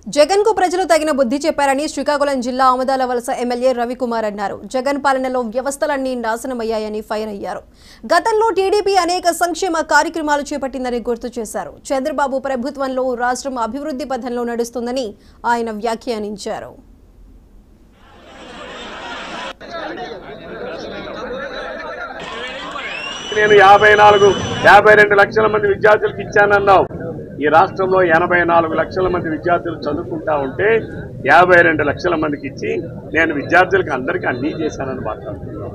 జగన్ కు ప్రజలు తగిన బుద్ధి చెప్పారని శ్రీకాకుళం జిల్లా ఆమదాల వలస ఎమ్మెల్యే రవికుమార్ అన్నారు. జగన్ పాలనలో వ్యవస్థలన్నీ నాశనమయ్యాయని ఫైర్ అయ్యారు. గతంలో టీడీపీ అనేక సంక్షేమ కార్యక్రమాలు చేపట్టిందని గుర్తు చేశారు. చంద్రబాబు ప్రభుత్వంలో రాష్ట్రం అభివృద్ధి పథంలో నడుస్తుందని ఆయన వ్యాఖ్యానించారు. నేను 52 లక్షల మంది విద్యార్థులకు ఇచ్చానన్నావు. ఈ రాష్ట్రంలో 84 లక్షల మంది విద్యార్థులు చదువుకుంటా ఉంటే 52 లక్షల మందికి ఇచ్చి నేను విద్యార్థులకు అందరికీ అన్నీ చేశానని మాట్లాడుతున్నాను.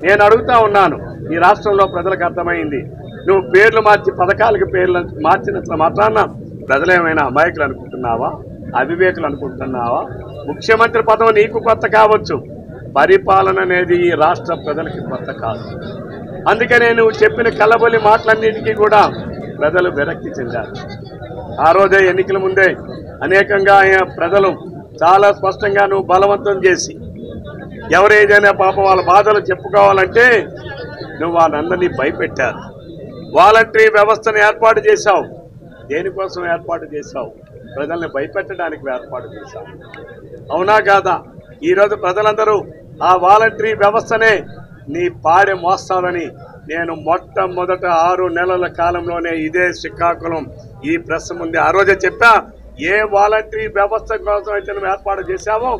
నేను అడుగుతా ఉన్నాను, ఈ రాష్ట్రంలో ప్రజలకు అర్థమైంది, నువ్వు పేర్లు మార్చి పథకాలకు పేర్లు మార్చినట్లు మాత్రాన ప్రజలు ఏమైనా అమాయకులు అనుకుంటున్నావా, అవివేకులు అనుకుంటున్నావా? ముఖ్యమంత్రి పదవి నీకు కొత్త కావచ్చు, పరిపాలన అనేది ఈ రాష్ట్ర ప్రజలకి కొత్త కాదు. అందుకనే నువ్వు చెప్పిన కలబొలి మాటలన్నిటికీ కూడా ప్రజలు విరక్తి చెందారు. ఆ రోజే ఎన్నికల ముందే అనేకంగా ప్రజలు చాలా స్పష్టంగా నువ్వు బలవంతం చేసి ఎవరేదైనా పాపం వాళ్ళ బాధలు చెప్పుకోవాలంటే నువ్వు వాళ్ళందరినీ భయపెట్టారు. వాలంటరీ వ్యవస్థను ఏర్పాటు చేశావు. దేనికోసం ఏర్పాటు చేశావు? ప్రజల్ని భయపెట్టడానికి ఏర్పాటు చేశావు. అవునా కాదా? ఈరోజు ప్రజలందరూ ఆ వాలంటరీ వ్యవస్థనే నీ పాడె మోస్తాదని నేను మొట్టమొదట 6 నెలల కాలంలోనే ఇదే శ్రీకాకుళం ఈ ప్రెస్ ముందే ఆ రోజే చెప్పా. ఏ వాలంటరీ వ్యవస్థ కోసం అయితే నువ్వు ఏర్పాటు చేశావో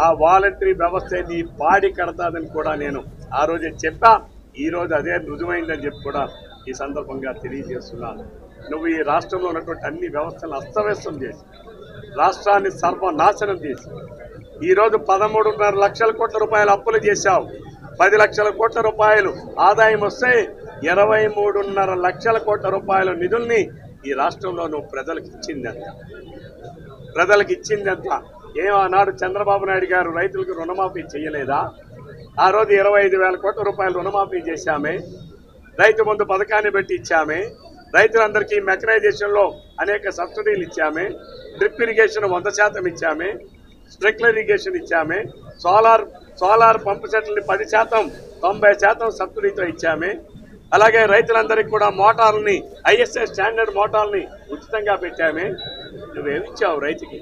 ఆ వాలంటరీ వ్యవస్థ నీ పాడి కడతాదని కూడా నేను ఆ రోజే చెప్పా. ఈరోజు అదే రుజువైందని చెప్పి కూడా ఈ సందర్భంగా తెలియజేస్తున్నాను. నువ్వు ఈ రాష్ట్రంలో ఉన్నటువంటి అన్ని వ్యవస్థలను అస్తవ్యస్తం చేసి రాష్ట్రాన్ని సర్వనాశనం చేసి ఈరోజు 13.5 లక్షల కోట్ల రూపాయలు అప్పులు చేశావు. 10 లక్షల కోట్ల రూపాయలు ఆదాయం వస్తే 23.5 లక్షల కోట్ల రూపాయల నిధుల్ని ఈ రాష్ట్రంలో నువ్వు ప్రజలకు ఇచ్చిందంత ఏమన్నాడు చంద్రబాబు నాయుడు గారు? రైతులకు రుణమాఫీ చేయలేదా? ఆ రోజు 25,000 కోట్ల రూపాయలు రుణమాఫీ చేశామే. రైతు బంధు పథకాన్ని పెట్టి ఇచ్చామే. రైతులందరికీ మెకనైజేషన్లో అనేక సబ్సిడీలు ఇచ్చామే. డ్రిప్ ఇరిగేషన్ 100% ఇచ్చామే. స్ప్రింక్లర్ ఇరిగేషన్ ఇచ్చామే. సోలార్ పంపు సెట్లని 10%, 90% సబ్సిడీతో ఇచ్చామే. అలాగే రైతులందరికీ కూడా మోటార్లని ఐఎస్ఐ స్టాండర్డ్ మోటార్ని ఉచితంగా పెట్టామే. నువ్వేమిచ్చావు రైతుకి?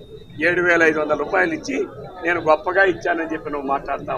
7,500 రూపాయలు ఇచ్చి నేను గొప్పగా ఇచ్చానని చెప్పి నువ్వు మాట్లాడతావు.